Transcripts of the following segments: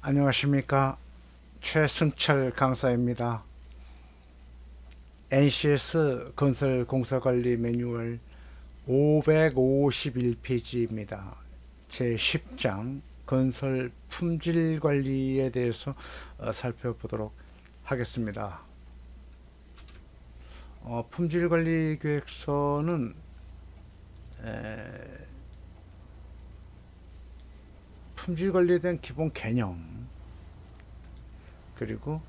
안녕하십니까. 최승철 강사입니다. NCS 건설 공사관리 매뉴얼 551페이지입니다. 제10장 건설 품질 관리에 대해서 살펴보도록 하겠습니다. 품질 관리 계획서는 품질 관리에 대한 기본 개념, 그리고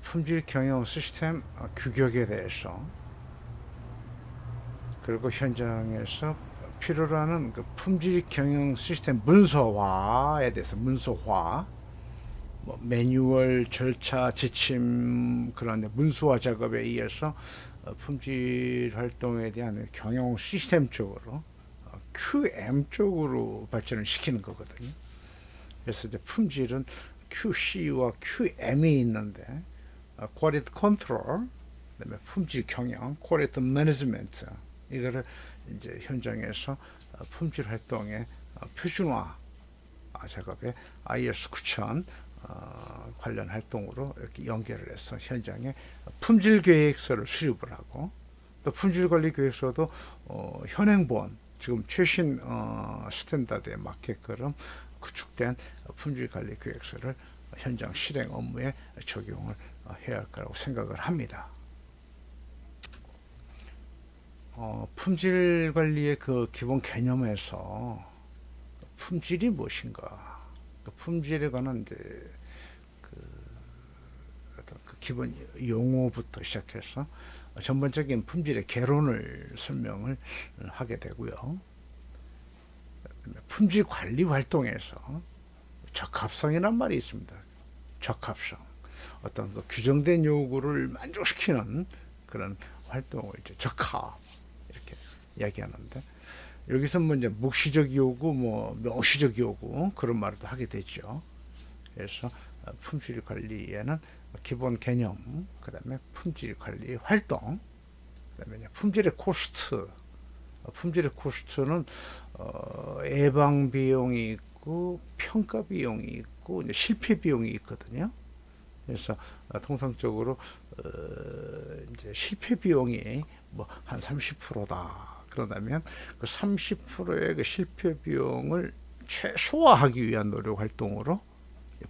품질 경영 시스템 규격에 대해서, 그리고 현장에서 필요로 하는 그 품질 경영 시스템 문서화에 대해서, 문서화, 뭐 매뉴얼, 절차, 지침, 그런 문서화 작업에 의해서 품질 활동에 대한 경영 시스템 쪽으로 QM 쪽으로 발전을 시키는 거거든요. 그래서 이제 품질은 QC와 QM이 있는데, Quality Control, 그다음에 품질 경영, Quality Management, 이거를 이제 현장에서 품질 활동의 표준화 작업에 IS 9000 관련 활동으로 이렇게 연결을 해서 현장에 품질 계획서를 수립을 하고, 또 품질 관리 계획서도 현행본, 지금 최신 스탠다드에 맞게끔 구축된 품질 관리 계획서를 현장 실행 업무에 적용을 해야 할 거라고 생각을 합니다. 품질 관리의 그 기본 개념에서 품질이 무엇인가, 그 품질에 관한 이제 어떤 그 기본 용어부터 시작해서 전반적인 품질의 개론을 설명을 하게 되고요. 품질 관리 활동에서 적합성이란 말이 있습니다. 적합성. 어떤 그 규정된 요구를 만족시키는 그런 활동을 이제 적합, 이렇게 이야기하는데, 여기서 뭐 이제 묵시적 요구, 뭐 명시적 요구, 그런 말도 하게 되죠. 그래서 품질 관리에는 기본 개념, 그 다음에 품질 관리 활동, 그 다음에 품질의 코스트. 품질의 코스트는 예방 비용이 있고 평가 비용이 있고 이제 실패 비용이 있거든요. 그래서 통상적으로 이제 실패 비용이 뭐 한 30%다. 그러다면 그 30%의 그 실패 비용을 최소화하기 위한 노력 활동으로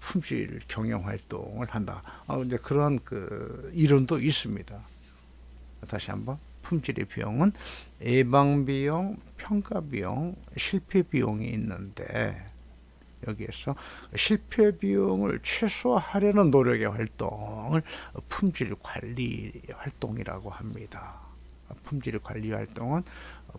품질 경영 활동을 한다. 이제 그런 그 이론도 있습니다. 다시 한번, 품질의 비용은 예방 비용, 평가 비용, 실패 비용이 있는데, 여기에서 실패 비용을 최소화하려는 노력의 활동을 품질 관리 활동이라고 합니다. 품질 관리 활동은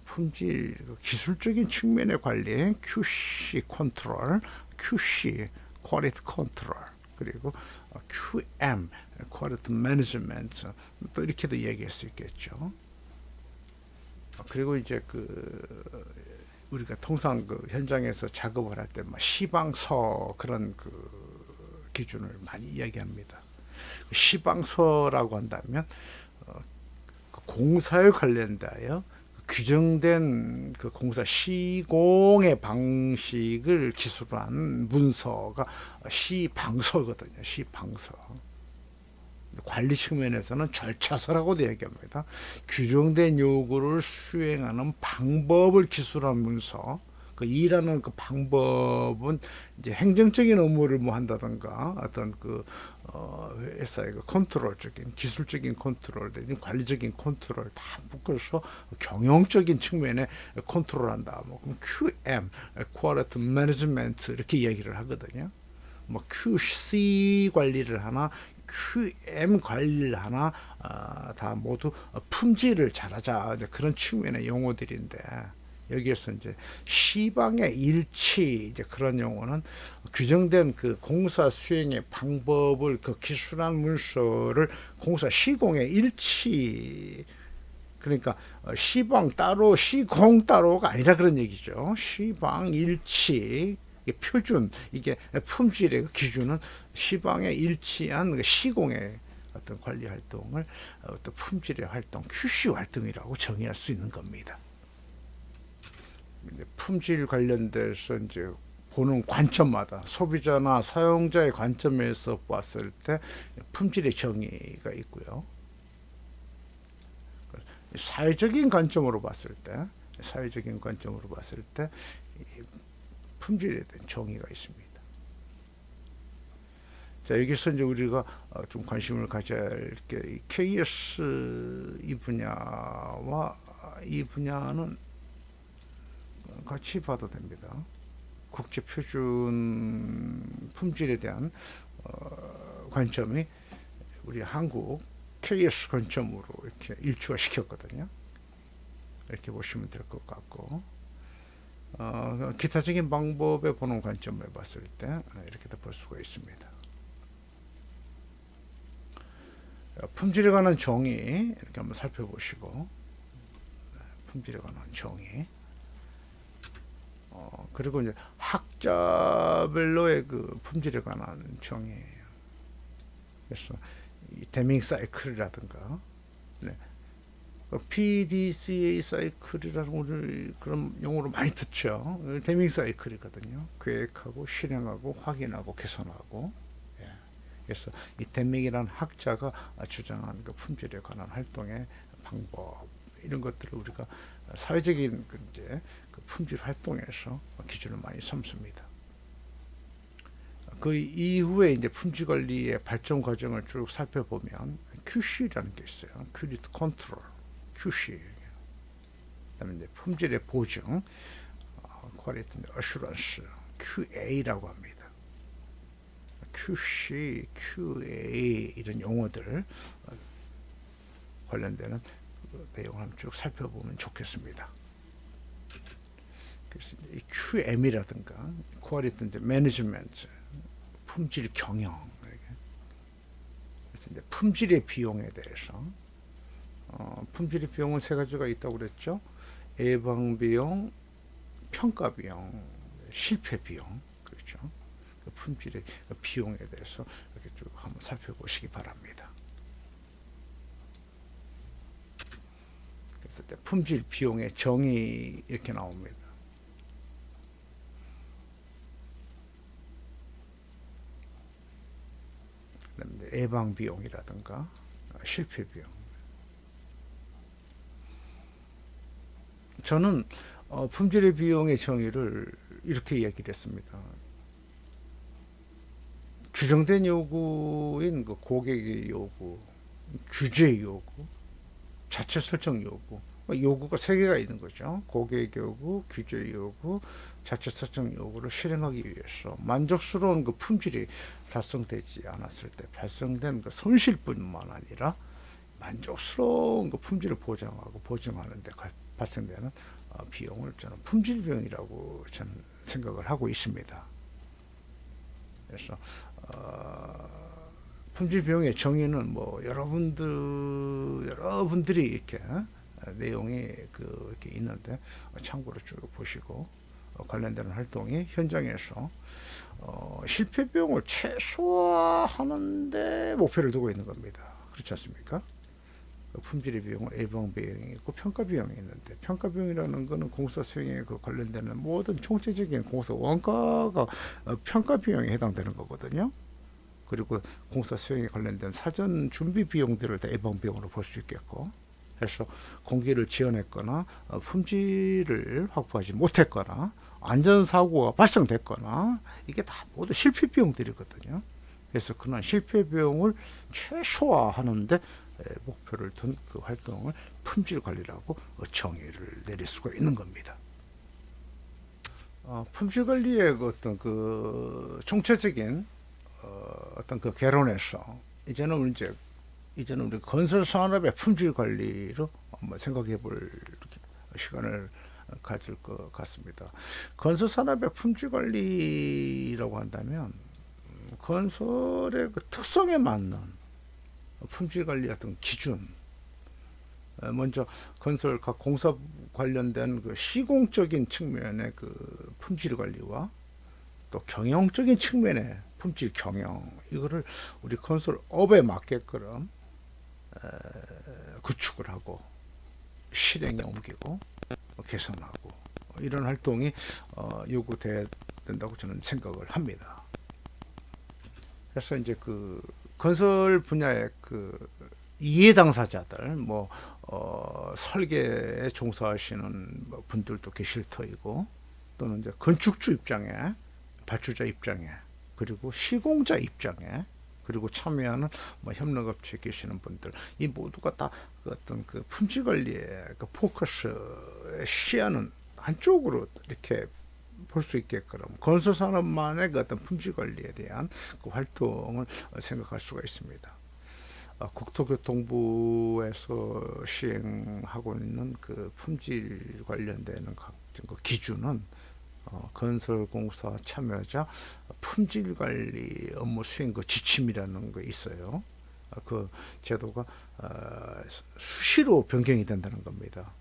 품질 기술적인 측면의 관리, QC 컨트롤, QC 퀄리티 컨트롤, 그리고 QM 퀄리티 매니지먼트, 또 이렇게도 이야기할 수 있겠죠. 그리고 이제 그 우리가 통상 그 현장에서 작업을 할 때 시방서, 그런 그 기준을 많이 이야기합니다. 시방서라고 한다면 그 공사에 관련되어 규정된 그 공사 시공의 방식을 기술로 한 문서가 시방서거든요. 시방서. 관리 측면에서는 절차서라고도 얘기합니다. 규정된 요구를 수행하는 방법을 기술한 문서. 그 일하는 그 방법은 이제 행정적인 업무를 뭐 한다든가, 어떤 그 회사의 그 컨트롤적인, 기술적인 컨트롤, 관리적인 컨트롤 다 묶어서 경영적인 측면에 컨트롤한다. 뭐 그럼 QM, Quality Management, 이렇게 얘기를 하거든요. 뭐 QC 관리를 하나, QM 관리를 하나, 다 모두 품질을 잘하자, 이제 그런 측면의 용어들인데, 여기에서 이제 시방의 일치, 이제 그런 용어는 규정된 그 공사 수행의 방법을 그 기술한 문서를 공사 시공의 일치, 그러니까 시방 따로 시공 따로가 아니라 그런 얘기죠. 시방 일치, 표준, 이게 품질의 기준은 시방에 일치한 시공의 어떤 관리 활동을 또 품질의 활동, QC 활동이라고 정의할 수 있는 겁니다. 품질 관련돼서 이제 보는 관점마다 소비자나 사용자의 관점에서 봤을 때 품질의 정의가 있고요. 사회적인 관점으로 봤을 때 품질에 대한 정의가 있습니다. 자, 여기서 이제 우리가 좀 관심을 가져야 할 게 KS 이 분야와 이 분야는 같이 봐도 됩니다. 국제 표준 품질에 대한 관점이 우리 한국 KS 관점으로 이렇게 일치화 시켰거든요. 이렇게 보시면 될 것 같고, 기타적인 방법에 보는 관점을 봤을 때 이렇게도 볼 수가 있습니다. 품질에 관한 정의 이렇게 한번 살펴보시고, 품질에 관한 정의, 그리고 이제 학자별로의 그 품질에 관한 정의예요. 그래서 이 데밍 사이클이라든가, 네. PDCA 사이클이라는 오늘 그런 용어로 많이 듣죠. 데밍 사이클이거든요. 계획하고 실행하고 확인하고 개선하고. 예. 그래서 이 데밍이라는 학자가 주장한 그 품질에 관한 활동의 방법, 이런 것들을 우리가 사회적인 이제 그 품질 활동에서 기준을 많이 삼습니다. 그 이후에 이제 품질 관리의 발전 과정을 쭉 살펴보면 QC라는 게 있어요. 퀄리티 컨트롤, QC. 그다음에 이제 품질의 보증, 퀄리티 어슈런스, QA라고 합니다. QC, QA 이런 용어들 관련되는 그 내용을 한번 쭉 살펴보면 좋겠습니다. 그래서 이 QM이라든가 퀄리티 매니지먼트, 품질 경영, 그래서 이제 품질의 비용에 대해서 품질의 비용은 세 가지가 있다고 그랬죠. 예방 비용, 평가 비용, 실패 비용, 그렇죠. 그 품질의 비용에 대해서 이렇게 쭉 한번 살펴보시기 바랍니다. 그래서 품질 비용의 정의 이렇게 나옵니다. 예방 비용이라든가 실패 비용. 저는 품질의 비용의 정의를 이렇게 이야기를 했습니다. 규정된 요구인 그 고객의 요구, 규제 요구, 자체 설정 요구, 요구가 세 개가 있는 거죠. 고객 요구, 규제 요구, 자체 설정 요구를 실행하기 위해서 만족스러운 그 품질이 달성되지 않았을 때 발생된 그 손실뿐만 아니라 만족스러운 그 품질을 보장하고 보증하는 데 발생되는 비용을 저는 품질 비용이라고 저는 생각을 하고 있습니다. 그래서 품질 비용의 정의는 뭐 여러분들이 이렇게 내용이 이렇게 있는데 참고로 쭉 보시고 관련되는 활동이 현장에서 실패 비용을 최소화하는데 목표를 두고 있는 겁니다. 그렇지 않습니까? 품질의 비용은 예방 비용이 있고 평가 비용이 있는데, 평가 비용이라는 것은 공사 수행에 관련되는 모든 총체적인 공사 원가가 평가 비용에 해당되는 거거든요. 그리고 공사 수행에 관련된 사전 준비 비용들을 다 예방 비용으로 볼 수 있겠고, 그래서 공기를 지연했거나 품질을 확보하지 못했거나 안전사고가 발생됐거나 이게 다 모두 실패 비용들이거든요. 그래서 그런 실패 비용을 최소화하는데 목표를 둔 그 활동을 품질 관리라고 정의를 내릴 수가 있는 겁니다. 품질 관리의 어떤 그 총체적인 어떤 그 개론에서 이제는 우리 건설 산업의 품질 관리로 한번 생각해 볼 시간을 가질 것 같습니다. 건설 산업의 품질 관리라고 한다면 건설의 그 특성에 맞는 품질 관리 어떤 기준, 먼저 건설 각 공사 관련된 그 시공적인 측면의 그 품질 관리와 또 경영적인 측면의 품질 경영, 이거를 우리 건설업에 맞게끔 구축을 하고 실행에 옮기고 개선하고 이런 활동이 요구돼야 된다고 저는 생각을 합니다. 그래서 이제 그 건설 분야의 그 이해 당사자들, 설계에 종사하시는 분들도 계실 터이고, 또는 이제 건축주 입장에, 발주자 입장에, 그리고 시공자 입장에, 그리고 참여하는 협력업체에 계시는 분들, 이 모두가 다 그 어떤 그 품질 관리의 그 포커스 시야는 한쪽으로 이렇게 볼 수 있게끔 건설 산업만의 그 어떤 품질 관리에 대한 그 활동을 생각할 수가 있습니다. 국토교통부에서 시행하고 있는 그 품질 관련되는 각종 그 기준은 건설공사 참여자 품질관리 업무 수행 그 지침이라는 거 있어요. 그 제도가 수시로 변경이 된다는 겁니다.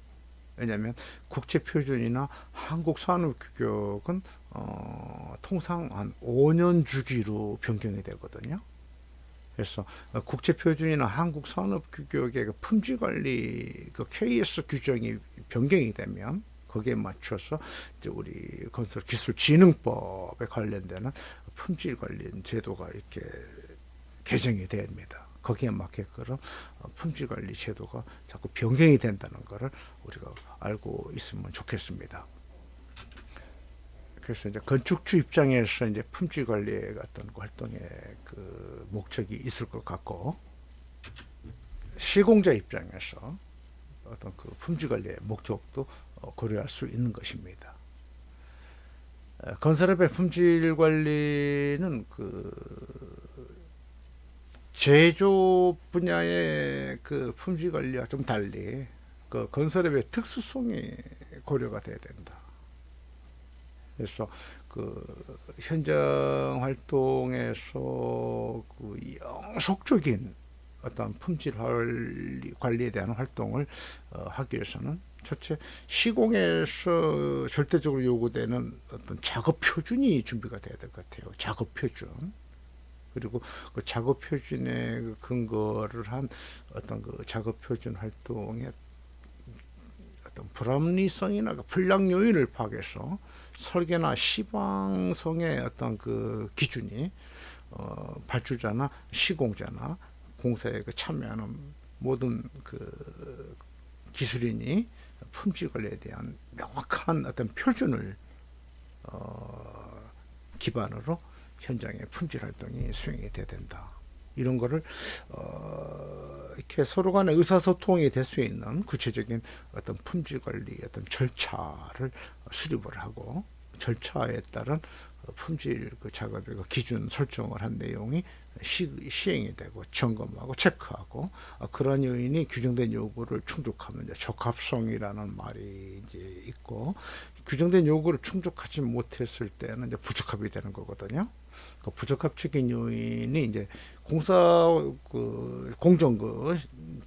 왜냐하면 국제표준이나 한국산업규격은 통상 한 5년 주기로 변경이 되거든요. 그래서 국제표준이나 한국산업규격의 그 품질관리 그 KS 규정이 변경이 되면 거기에 맞춰서 이제 우리 건설기술진흥법에 관련되는 품질관리 제도가 이렇게 개정이 됩니다. 거기에 맞게끔 품질관리 제도가 자꾸 변경이 된다는 것을 우리가 알고 있으면 좋겠습니다. 그래서 이제 건축주 입장에서 이제 품질 관리의 어떤 활동의 그 목적이 있을 것 같고, 시공자 입장에서 어떤 그 품질 관리의 목적도 고려할 수 있는 것입니다. 건설업의 품질 관리는 그 제조 분야의 그 품질 관리와 좀 달리 그 건설업의 특수성이 고려가 돼야 된다. 그래서 그 현장 활동에서 그 영속적인 어떤 품질 관리에 대한 활동을 하기 위해서는 첫째, 시공에서 절대적으로 요구되는 어떤 작업 표준이 준비가 돼야 될 것 같아요. 작업 표준. 그리고 그 작업 표준에 근거를 한 어떤 그 작업 표준 활동의 어떤 불합리성이나 불량 요인을 파악해서 설계나 시방성의 어떤 그 기준이 발주자나 시공자나 공사에 그 참여하는 모든 그 기술인이 품질 관리에 대한 명확한 어떤 표준을 기반으로 현장의 품질 활동이 수행이 돼야 된다. 이런 거를 이렇게 서로 간에 의사소통이 될 수 있는 구체적인 어떤 품질 관리 어떤 절차를 수립을 하고, 절차에 따른 품질 그 작업의 그 기준 설정을 한 내용이 시행이 되고 점검하고 체크하고, 그러한 요인이 규정된 요구를 충족하면 이제 적합성이라는 말이 이제 있고, 규정된 요구를 충족하지 못했을 때는 이제 부적합이 되는 거거든요. 그 부적합적인 요인이 이제 공사 그 공정 그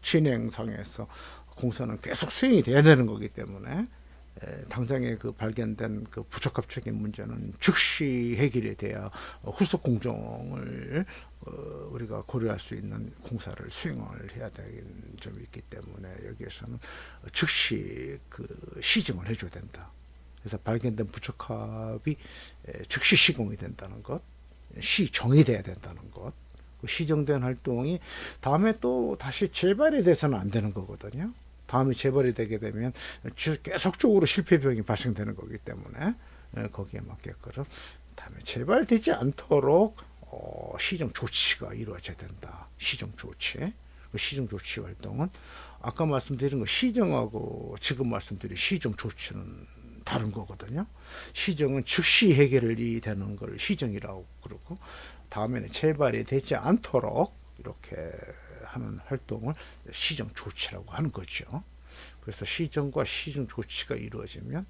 진행상에서 공사는 계속 수행이 돼야 되는 거기 때문에 당장에 그 발견된 그 부적합적인 문제는 즉시 해결이 돼야 후속 공정을 우리가 고려할 수 있는 공사를 수행을 해야 되는 점이 있기 때문에 여기에서는 즉시 그 시정을 해줘야 된다. 그래서 발견된 부적합이 즉시 시공이 된다는 것, 시정이 돼야 된다는 것, 그 시정된 활동이 다음에 또 다시 재발이 돼서는 안 되는 거거든요. 다음에 재발이 되게 되면 계속적으로 실패 비용이 발생되는 거기 때문에 거기에 맞게끔 다음에 재발되지 않도록 시정 조치가 이루어져야 된다. 시정 조치. 그 시정 조치 활동은 아까 말씀드린 거 시정하고 지금 말씀드린 시정 조치는 다른 거거든요. 시정은 즉시 해결이 되는 걸 시정이라고 그러고, 다음에는 재발이 되지 않도록 이렇게 하는 활동을 시정 조치라고 하는 거죠. 그래서 시정과 시정 조치가 이루어지면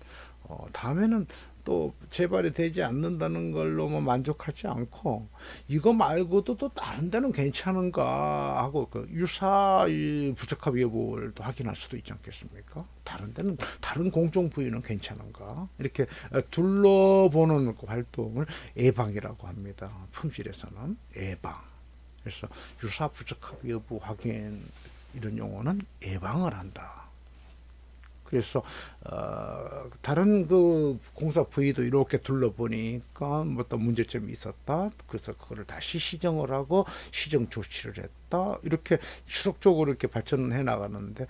다음에는 또 재발이 되지 않는다는 걸로만 만족하지 않고, 이거 말고도 또 다른 데는 괜찮은가 하고 그 유사 부적합 여부를 또 확인할 수도 있지 않겠습니까? 다른 데는 다른 공정 부위는 괜찮은가, 이렇게 둘러보는 그 활동을 예방이라고 합니다. 품질에서는 예방. 그래서 유사 부적합 여부 확인 이런 용어는 예방을 한다. 그래서 다른 그 공사 부위도 이렇게 둘러보니까 뭐 또 문제점이 있었다. 그래서 그거를 다시 시정을 하고 시정 조치를 했다. 이렇게 지속적으로 이렇게 발전을 해 나가는데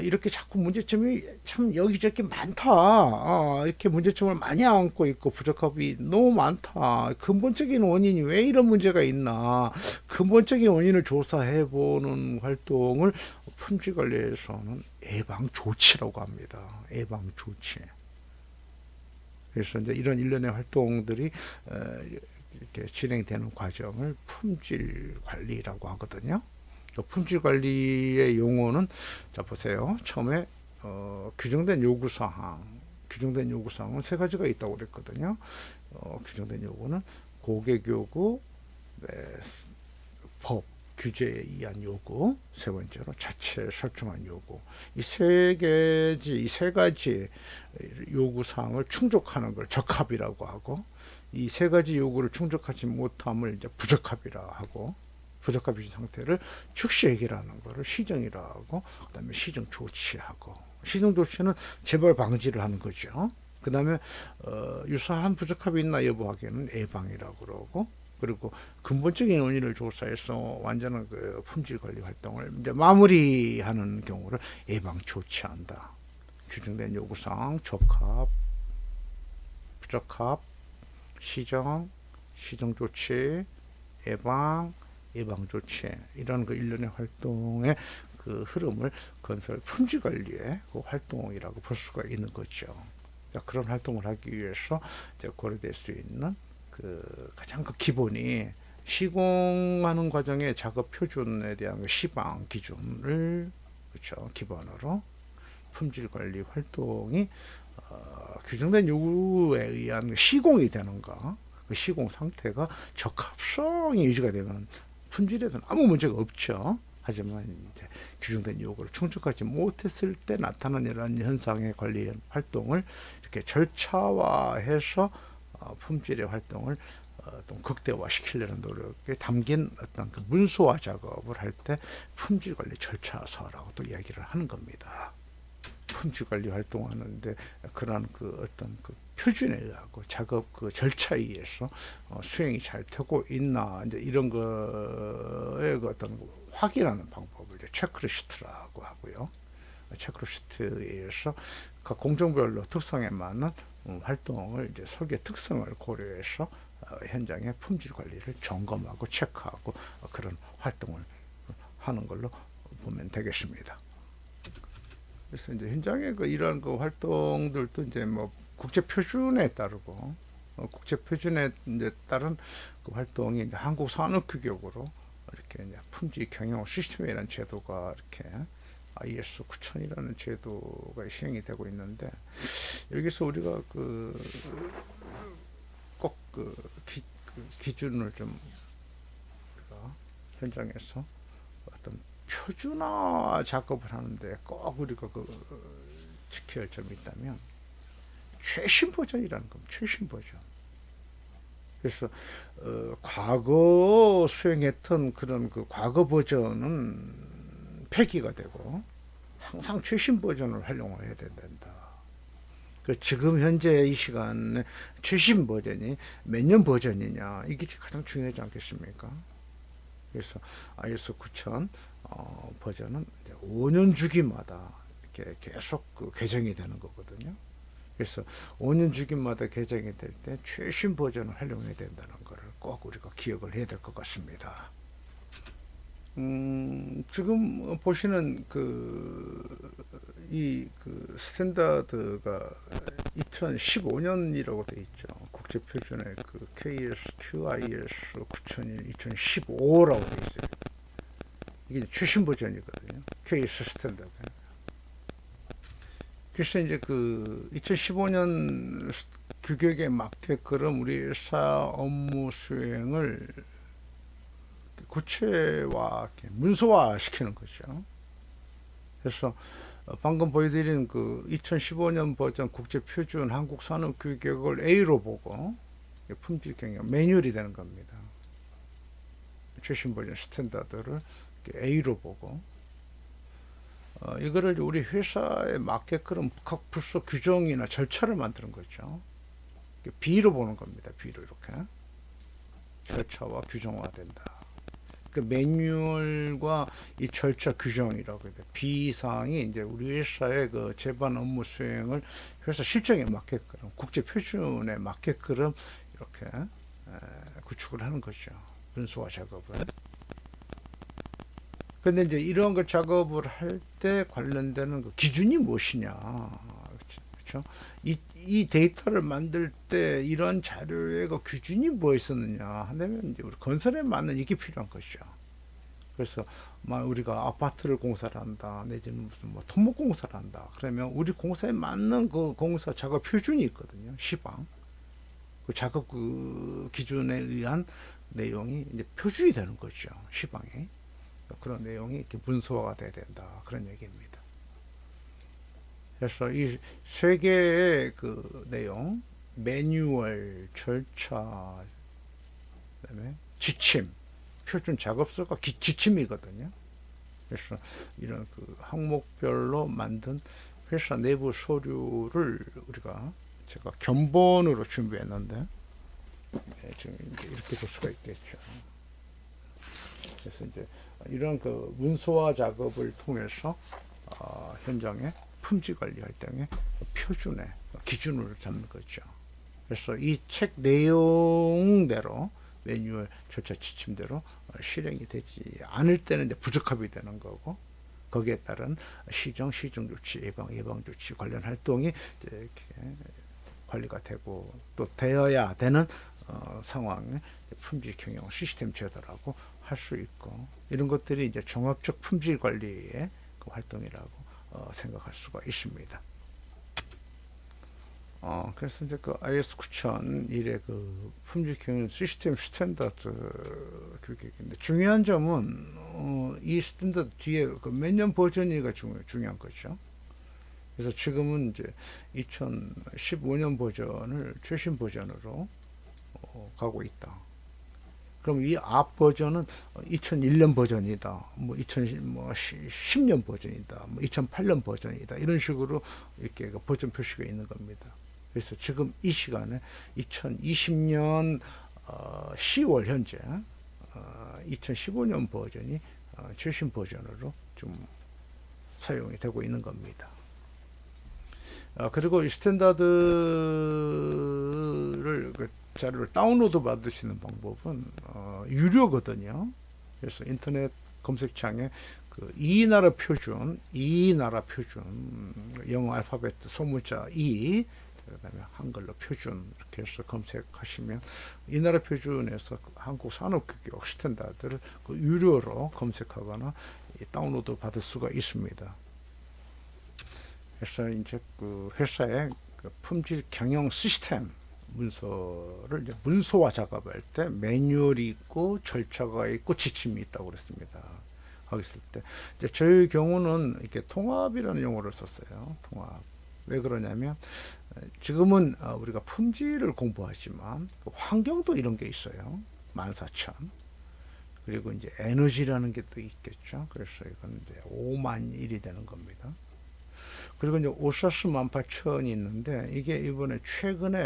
이렇게 자꾸 문제점이 참 여기저기 많다. 이렇게 문제점을 많이 안고 있고 부적합이 너무 많다. 근본적인 원인이 왜 이런 문제가 있나? 근본적인 원인을 조사해 보는 활동을 품질관리에서는 예방 조치라고 합니다. 예방 조치. 그래서 이제 이런 일련의 활동들이 이렇게 진행되는 과정을 품질 관리라고 하거든요. 품질 관리의 용어는 자 보세요. 처음에 규정된 규정된 요구사항은 세 가지가 있다고 그랬거든요. 규정된 요구는 고객 요구, 법, 규제에 의한 요구, 세 번째로 자체 설정한 요구. 이 세 가지 요구 사항을 충족하는 걸 적합이라고 하고, 이 세 가지 요구를 충족하지 못함을 이제 부적합이라 하고, 부적합인 상태를 즉시 해결하는 것을 시정이라 하고, 그다음에 시정 조치하고, 시정 조치는 재발 방지를 하는 거죠. 그다음에 유사한 부적합이 있나 여부하기에는 예방이라고 그러고, 그리고 근본적인 원인을 조사해서 완전한 그 품질 관리 활동을 이제 마무리하는 경우를 예방 조치한다. 규정된 요구사항, 적합, 부적합, 시정, 시정 조치, 예방 조치, 이런 그 일련의 활동의 그 흐름을 건설 품질 관리의 그 활동이라고 볼 수가 있는 거죠. 그런 활동을 하기 위해서 이제 고려될 수 있는 그 가장 그 기본이 시공하는 과정의 작업 표준에 대한 시방 기준을 그렇죠 기본으로 품질 관리 활동이 규정된 요구에 의한 시공이 되는가, 그 시공 상태가 적합성이 유지가 되면 품질에서는 아무 문제가 없죠. 하지만 이제 규정된 요구를 충족하지 못했을 때 나타나는 이러한 현상의 관리 활동을 이렇게 절차화해서 품질의 활동을 좀 극대화시키려는 노력에 담긴 어떤 그 문서화 작업을 할 때 품질 관리 절차서라고 또 이야기를 하는 겁니다. 품질 관리 활동하는데 그러한 그 어떤 그 표준에 의하고 작업 그 절차에 의해서 수행이 잘 되고 있나 이제 이런 거에 그 어떤 확인하는 방법을 이제 체크리스트라고 하고요. 체크리스트에 의해서 각 공정별로 특성에 맞는 활동을 이제 설계 특성을 고려해서 현장의 품질 관리를 점검하고 체크하고 그런 활동을 하는 걸로 보면 되겠습니다. 그래서 이제 현장의 그 이런 그 활동들도 이제 뭐 국제 표준에 따르고 국제 표준에 이제 따른 그 활동이 이제 한국 산업 규격으로 이렇게 이제 품질 경영 시스템이라는 제도가 이렇게 IS 9000이라는 제도가 시행이 되고 있는데 여기서 우리가 꼭 기준을 좀 우리가 현장에서 어떤 표준화 작업을 하는데 꼭 우리가 지켜야 할 점이 있다면 최신 버전이라는 겁니다. 최신 버전. 그래서 과거 수행했던 그런 그 과거 버전은 폐기가 되고 항상 최신 버전을 활용을 해야 된다. 지금 현재 이 시간에 최신 버전이 몇 년 버전이냐 이게 가장 중요하지 않겠습니까? 그래서 IS 9000 버전은 이제 5년 주기마다 이렇게 계속 개정이 되는 거거든요. 그래서 5년 주기마다 개정이 될 때 최신 버전을 활용해야 된다는 것을 꼭 우리가 기억을 해야 될 것 같습니다. 지금 보시는 이 스탠다드가 2015년이라고 되어 있죠. 국제 표준의 QIS 9001 2015라고 되어 있어요. 이게 최신 버전이거든요. QIS 스탠다드. 그래서 이제 2015년 규격에 맞게끔 우리 회사 업무 수행을 구체화, 문서화 시키는 거죠. 그래서 방금 보여드린 2015년 버전 국제표준 한국산업규격을 A로 보고 품질 경영 매뉴얼이 되는 겁니다. 최신 버전 스탠다드를 A로 보고 이거를 우리 회사에 맞게끔 각 부서 규정이나 절차를 만드는 거죠. B로 보는 겁니다. B로 이렇게 절차와 규정화된다. 그 매뉴얼과 이 절차 규정이라고 해요. B 사항이 이제 우리 회사의 그 제반 업무 수행을 회사 실정에 맞게끔 국제 표준에 맞게끔 이렇게 구축을 하는 거죠. 문서화 작업을. 근데 이제 이런 그 작업을 할 때 관련되는 그 기준이 무엇이냐. 그렇죠? 이 데이터를 만들 때 이런 자료의 그 기준이 뭐였었느냐 하면 이제 우리 건설에 맞는 이게 필요한 것이죠. 그래서 막 우리가 아파트를 공사를 한다, 내지는 무슨 뭐 토목 공사를 한다. 그러면 우리 공사에 맞는 그 공사 작업 표준이 있거든요. 시방. 그 작업 그 기준에 의한 내용이 이제 표준이 되는 거죠. 시방에. 그런 내용이 이렇게 문서화가 돼야 된다. 그런 얘기입니다. 그래서 이 세 개의 그 내용, 매뉴얼, 절차, 그다음에 지침, 표준 작업서가 지침이거든요. 그래서 이런 그 항목별로 만든 회사 내부 서류를 제가 견본으로 준비했는데 지금 이렇게 볼 수가 있겠죠. 그래서 이제 이런 그 문서화 작업을 통해서 현장의 품질 관리할 때의 표준의 기준으로 잡는 거죠. 그래서 이 책 내용대로 매뉴얼 절차 지침대로 실행이 되지 않을 때는 이제 부적합이 되는 거고, 거기에 따른 시정 조치, 예방 조치 관련 활동이 이제 이렇게 관리가 되고 또 되어야 되는 상황에 품질 경영 시스템 제도라고 할 수 있고, 이런 것들이 이제 종합적 품질 관리의 그 활동이라고 생각할 수가 있습니다. 그래서 이제 그 IS 9001의 그 품질 경영 시스템 스탠다드 교육인데, 중요한 점은 이 스탠다드 뒤에 그 몇 년 버전이가 중요한 거죠. 그래서 지금은 이제 2015년 버전을 최신 버전으로 가고 있다. 그럼 이 앞 버전은 2001년 버전이다, 뭐 2010년 버전이다, 뭐 2008년 버전이다, 이런 식으로 이렇게 버전 표시가 있는 겁니다. 그래서 지금 이 시간에 2020년 10월 현재 2015년 버전이 최신 버전으로 좀 사용이 되고 있는 겁니다. 그리고 이 스탠다드를 그 자료를 다운로드 받으시는 방법은 유료거든요. 그래서 인터넷 검색창에 그 이 나라 표준, 영어 알파벳 소문자 E, 그다음에 한글로 표준 이렇게 해서 검색하시면 이 나라 표준에서 한국 산업규격 스탠다드를 그 유료로 검색하거나 다운로드 받을 수가 있습니다. 그래서 이제 그 회사의 그 품질 경영 시스템 문서를 이제 문서화 작업할 때 매뉴얼이 있고 절차가 있고 지침이 있다고 그랬습니다. 거기 있을 때 이제 저희 경우는 이렇게 통합이라는 용어를 썼어요. 통합. 왜 그러냐면 지금은 우리가 품질을 공부하지만 환경도 이런 게 있어요. 14,000. 그리고 이제 에너지라는 게 또 있겠죠. 그래서 이건 이제 50,000일이 되는 겁니다. 그리고 이제 오사스 18,000이 있는데, 이게 이번에 최근에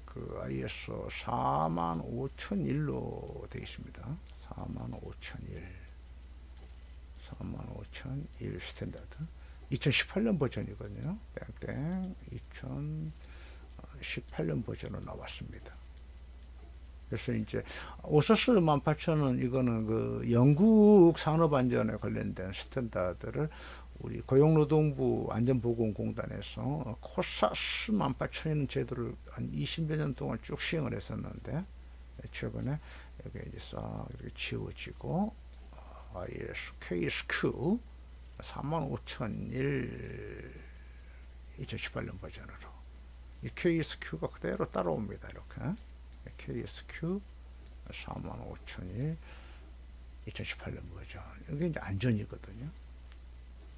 그 ISO 45,001로 되어 있습니다. 45,001 스탠다드. 2018년 버전이거든요. 땡땡 2018년 버전으로 나왔습니다. 그래서 이제 오사스 18,000은 이거는 그 영국 산업안전에 관련된 스탠다드를 우리 고용노동부 안전보건공단에서 코사스 18,000이라는 제도를 한 20여 년 동안 쭉 시행을 했었는데, 최근에 여기 이제 싹 이렇게 지워지고 IS KSQ 45,001 2018년 버전으로 이 KSQ가 그대로 따라옵니다. 이렇게 KSQ 45,001 2018년 버전, 이게 이제 안전이거든요.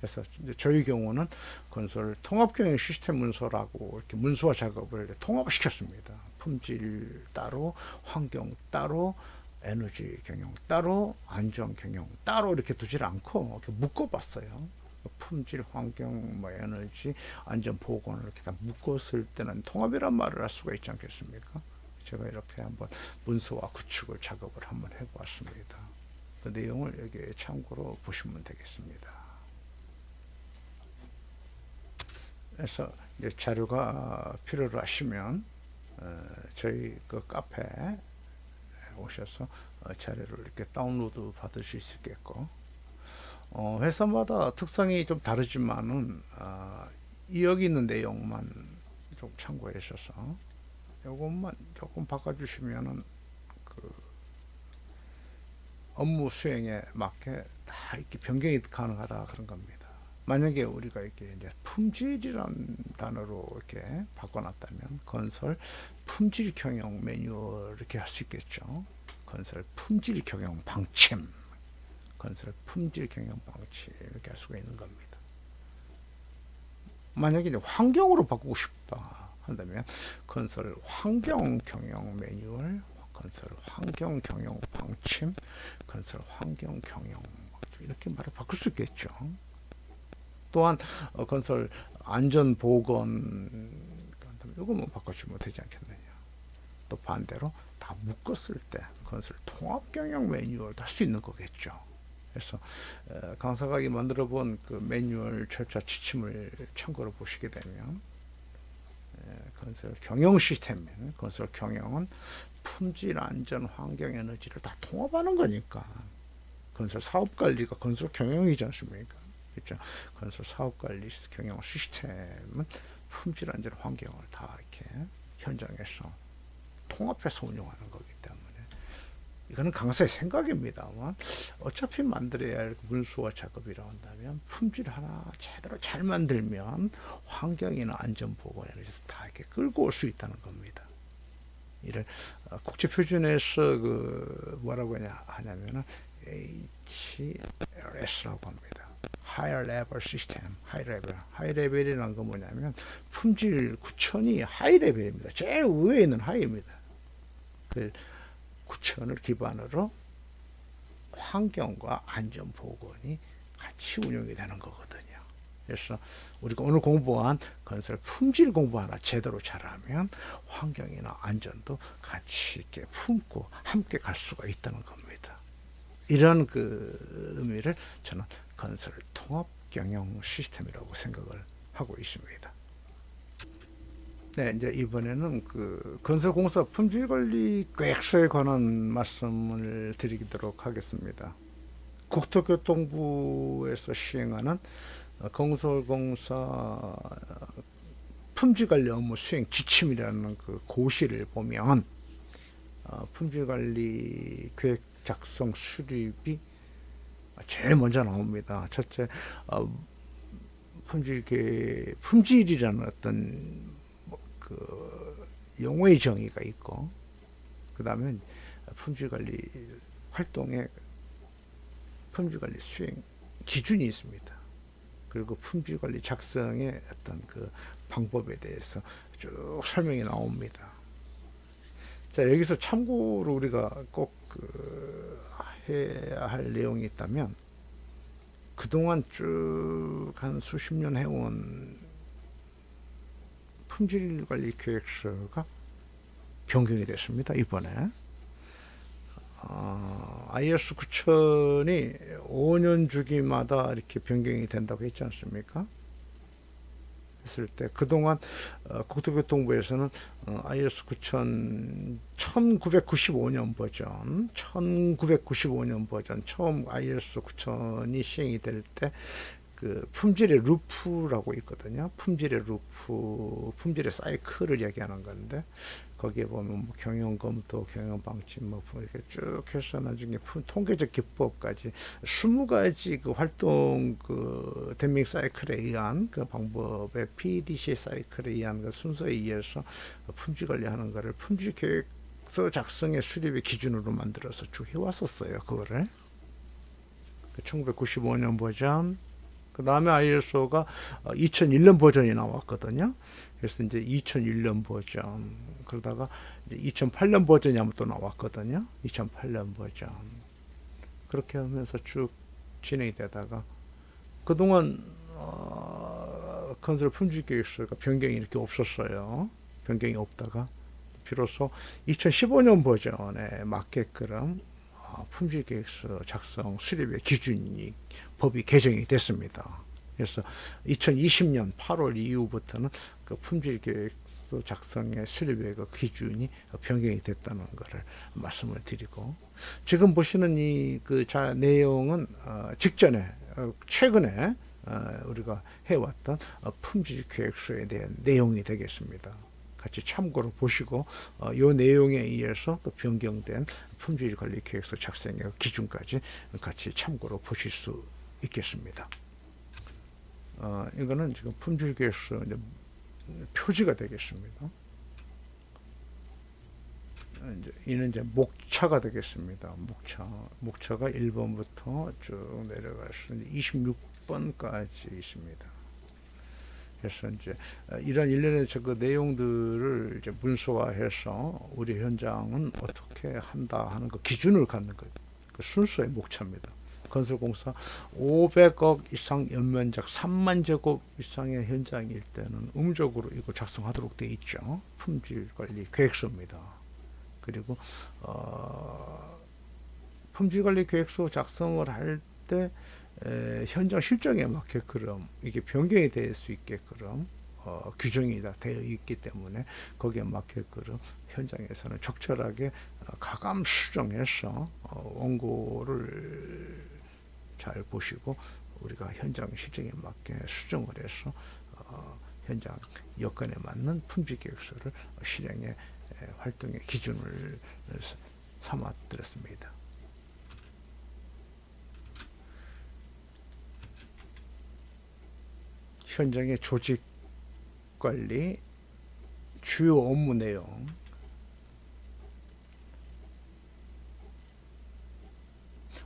그래서 이제 저희 경우는 건설 통합경영 시스템 문서라고 이렇게 문서화 작업을 통합을 시켰습니다. 품질 따로, 환경 따로, 에너지 경영 따로, 안전 경영 따로 이렇게 두질 않고 이렇게 묶어봤어요. 품질, 환경, 뭐 에너지, 안전 보건을 이렇게 다 묶었을 때는 통합이란 말을 할 수가 있지 않겠습니까? 제가 이렇게 한번 문서와 구축을 작업을 한번 해보았습니다. 그 내용을 여기에 참고로 보시면 되겠습니다. 그래서 이제 자료가 필요로 하시면 저희 그 카페에 오셔서 자료를 이렇게 다운로드 받으실 수 있겠고, 회사마다 특성이 좀 다르지만은 여기 있는 내용만 좀 참고해 주셔서 요것만 조금 바꿔주시면은 그 업무 수행에 맞게 다 이렇게 변경이 가능하다 그런 겁니다. 만약에 우리가 이렇게 이제 품질이라는 단어로 이렇게 바꿔놨다면 건설 품질 경영 매뉴얼 이렇게 할 수 있겠죠. 건설 품질 경영 방침, 건설 품질 경영 방침 이렇게 할 수가 있는 겁니다. 만약에 이제 환경으로 바꾸고 싶다 한다면 건설 환경 경영 매뉴얼, 건설 환경 경영 방침, 건설 환경 경영 이렇게 말을 바꿀 수 있겠죠. 또한 건설 안전 보건 이거 뭐 바꿔주면 되지 않겠느냐. 또 반대로 다 묶었을 때 건설 통합 경영 매뉴얼도 할 수 있는 거겠죠. 그래서 강사가 만들어 본 그 매뉴얼 절차 지침을 참고로 보시게 되면 건설 경영 시스템, 건설 경영은 품질, 안전, 환경, 에너지를 다 통합하는 거니까 건설 사업 관리가 건설 경영이지 않습니까? 그렇죠? 건설 사업 관리 경영 시스템은 품질, 안전, 환경을 다 이렇게 현장에서 통합해서 운영하는 거기 때문에 이거는 강사의 생각입니다만 어차피 만들어야 할 문수와 작업이라고 한다면 품질 하나 제대로 잘 만들면 환경이나 안전 보건에 다 이렇게 끌고 올 수 있다는 겁니다. 이를 국제 표준에서 그 뭐라고 하냐면은 HLS라고 합니다. Higher Level System, High Level. High Level이라는 건 뭐냐면 품질 구천이 하이 레벨입니다. 제일 위에 있는 하이입니다. 그 구천을 기반으로 환경과 안전 보건이 같이 운영이 되는 거거든요. 그래서 우리가 오늘 공부한 건설 품질 공부 하나 제대로 잘하면 환경이나 안전도 같이 이렇게 품고 함께 갈 수가 있다는 겁니다. 이런 그 의미를 저는 건설 통합 경영 시스템이라고 생각을 하고 있습니다. 네, 이제 이번에는 그 건설공사 품질관리 계획서에 관한 말씀을 드리도록 하겠습니다. 국토교통부에서 시행하는 건설공사 품질관리 업무 수행 지침이라는 그 고시를 보면 품질관리 계획 작성 수립이 제일 먼저 나옵니다. 첫째, 품질이라는 어떤 그 용어의 정의가 있고, 그 다음에 품질관리 활동의 품질관리 수행 기준이 있습니다. 그리고 품질관리 작성의 어떤 그 방법에 대해서 쭉 설명이 나옵니다. 자, 여기서 참고로 우리가 꼭 해야 할 내용이 있다면, 그동안 쭉 한 수십 년 해온 품질관리 계획서가 변경이 됐습니다. 이번에 IS 9000이 5년 주기마다 이렇게 변경이 된다고 했지 않습니까? 했을 때 그동안 국토교통부에서는 IS 9000 1995년 버전 1995년 버전 처음 IS 9000이 시행이 될 때 그 품질의 루프라고 있거든요. 품질의 루프, 품질의 사이클을 얘기하는 건데 거기에 보면 뭐 경영 검토, 경영 방침 뭐 이렇게 쭉 해서 나중에 통계적 기법까지 20가지 그 활동 그 대밍 사이클에 의한 그 방법의 PDC 사이클에 의한 그 순서에 의해서 품질 관리하는 거를 품질 계획서 작성의 수립의 기준으로 만들어서 쭉 해왔었어요. 그거를 1995년 버전, 그 다음에 ISO가 2001년 버전이 나왔거든요. 그래서 이제 2001년 버전, 그러다가 이제 2008년 버전이 한번 또 나왔거든요. 2008년 버전. 그렇게 하면서 쭉 진행이 되다가 그동안 건설 품질 계획서가 변경이 이렇게 없었어요. 변경이 없다가 비로소 2015년 버전에 맞게끔 품질 계획서 작성 수립의 기준이 법이 개정이 됐습니다. 그래서 2020년 8월 이후부터는 그 품질 계획서 작성의 수립의 그 기준이 변경이 됐다는 것을 말씀을 드리고, 지금 보시는 이 그 내용은 직전에 최근에 우리가 해왔던 품질 계획서에 대한 내용이 되겠습니다. 같이 참고로 보시고 이 내용에 의해서 또 변경된 품질관리계획서 작성의 기준까지 같이 참고로 보실 수 있겠습니다. 이거는 지금 품질계획서 표지가 되겠습니다. 이는 이제 목차가 되겠습니다. 목차가 1번부터 쭉 내려가서 26번까지 있습니다. 그래서 이제 이런 일련의 그 내용들을 이제 문서화해서 우리 현장은 어떻게 한다 하는 그 기준을 갖는 것, 그 순서의 목차입니다. 건설공사 500억 이상 연면적 3만 제곱 이상의 현장일 때는 의무적으로 이거 작성하도록 되어 있죠. 품질관리 계획서입니다. 그리고 품질관리 계획서 작성을 할 때 현장 실정에 맞게끔 이게 변경이 될 수 있게끔 규정이 다 되어 있기 때문에 거기에 맞게끔 현장에서는 적절하게 가감 수정해서 원고를 잘 보시고 우리가 현장 실정에 맞게 수정을 해서 현장 여건에 맞는 품질 계획서를 실행의 활동의 기준을 삼아 드렸습니다. 현장의 조직 관리, 주요 업무 내용,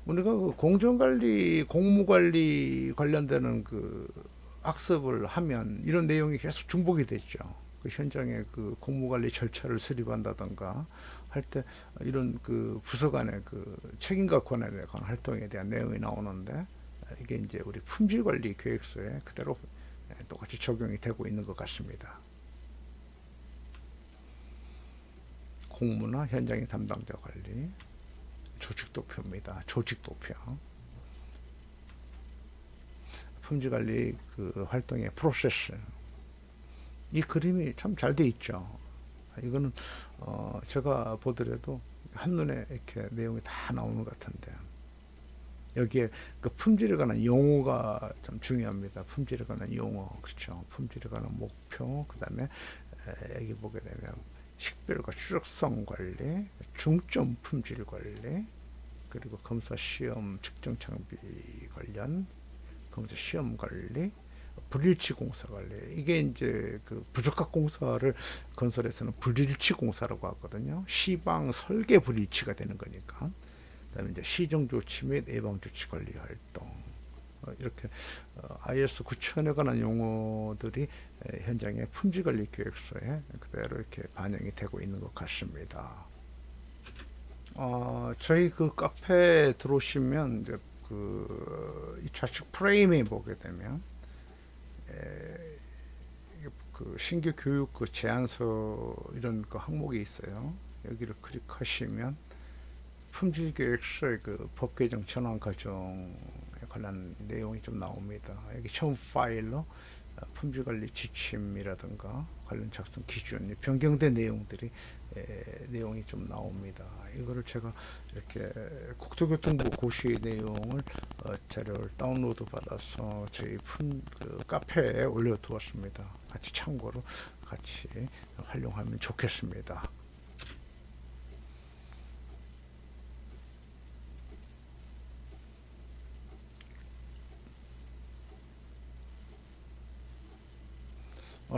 우리가 그 공정관리, 공무관리 관련되는 그 학습을 하면 이런 내용이 계속 중복이 되죠. 그 현장의 그 공무관리 절차를 수립한다던가 할 때 이런 그 부서 간의 그 책임과 권한에 관한 활동에 대한 내용이 나오는데 이게 이제 우리 품질관리 계획서에 그대로 똑같이 적용이 되고 있는 것 같습니다. 공무나 현장의 담당자 관리, 조직도표입니다. 조직도표. 품질관리 그 활동의 프로세스. 이 그림이 참 잘 돼 있죠. 이거는 제가 보더라도 한눈에 이렇게 내용이 다 나오는 것 같은데 여기에 그 품질에 관한 용어가 좀 중요합니다. 품질에 관한 용어, 그렇죠. 품질에 관한 목표, 그 다음에 여기 보게 되면 식별과 추적성 관리, 중점 품질 관리, 그리고 검사 시험 측정 장비 관련, 검사 시험 관리, 불일치 공사 관리. 이게 이제 그 부적합 공사를 건설에서는 불일치 공사라고 하거든요. 시방 설계 불일치가 되는 거니까. 그다음에 이제 시정 조치 및 예방 조치 관리 활동. 이렇게 IS 9000에 관한 용어들이 현장의 품질 관리 계획서에 그대로 이렇게 반영이 되고 있는 것 같습니다. 저희 그 카페에 들어오시면 이제 그 좌측 프레임에 보게 되면 그 신규 교육 그 제안서 이런 그 항목이 있어요. 여기를 클릭하시면 품질 계획서의 그 법 개정 전환 과정에 관한 내용이 좀 나옵니다. 여기 처음 파일로 품질 관리 지침이라든가 관련 작성 기준, 변경된 내용들이 내용이 좀 나옵니다. 이거를 제가 이렇게 국토교통부 고시 내용을 자료를 다운로드 받아서 저희 그 카페에 올려두었습니다. 같이 참고로 같이 활용하면 좋겠습니다.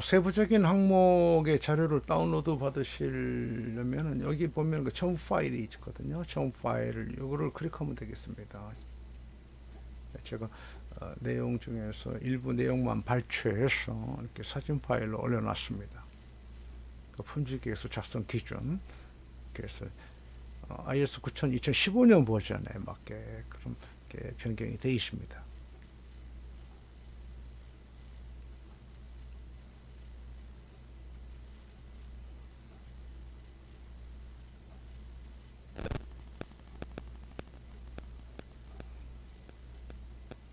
세부적인 항목의 자료를 다운로드 받으시려면 여기 보면 그 첨부 파일이 있거든요. 첨부 파일을 이거를 클릭하면 되겠습니다. 제가 내용 중에서 일부 내용만 발췌해서 이렇게 사진 파일로 올려놨습니다. 그 품질계획서 작성 기준, 그래서 IS 9000 2015년 버전에 맞게 그렇게 변경이 되어 있습니다.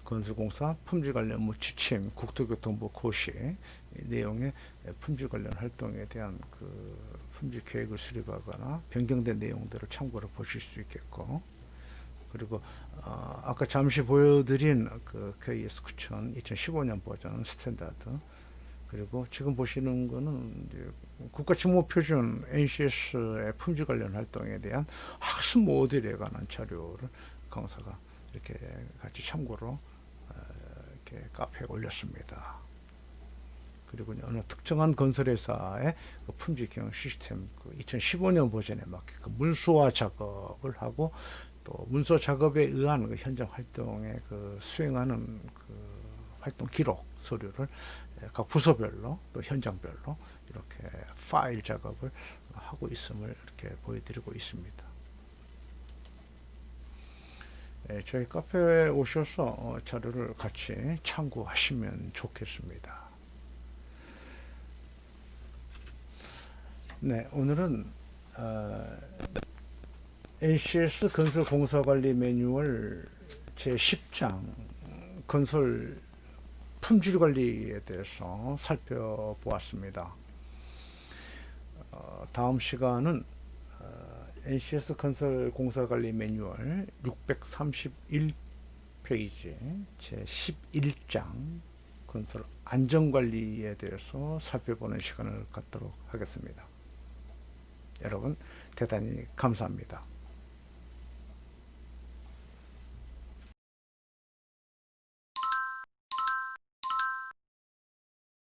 건설공사 품질 관련 뭐 지침, 국토교통부 고시 내용의 품질 관련 활동에 대한 그 품질 계획을 수립하거나 변경된 내용들을 참고로 보실 수 있겠고, 그리고 아까 잠시 보여드린 그 KS 9000 2015년 버전 스탠다드, 그리고 지금 보시는 거는 이제 국가직무표준 NCS의 품질 관련 활동에 대한 학습 모듈에 관한 자료를 강사가 이렇게 같이 참고로 이렇게 카페에 올렸습니다. 그리고 어느 특정한 건설회사의 그 품질 경영 시스템 그 2015년 버전에 맞게 그 문서화 작업을 하고, 또 문서 작업에 의한 그 현장 활동에 그 수행하는 그 활동 기록 서류를 각 부서별로 또 현장별로 이렇게 파일 작업을 하고 있음을 이렇게 보여드리고 있습니다. 저희 카페에 오셔서 자료를 같이 참고하시면 좋겠습니다. 네, 오늘은 NCS 건설공사관리 매뉴얼 제10장 건설 품질관리에 대해서 살펴보았습니다. 다음 시간은 NCS 건설공사관리 매뉴얼 631페이지 제11장 건설 안전관리에 대해서 살펴보는 시간을 갖도록 하겠습니다. 여러분 대단히 감사합니다.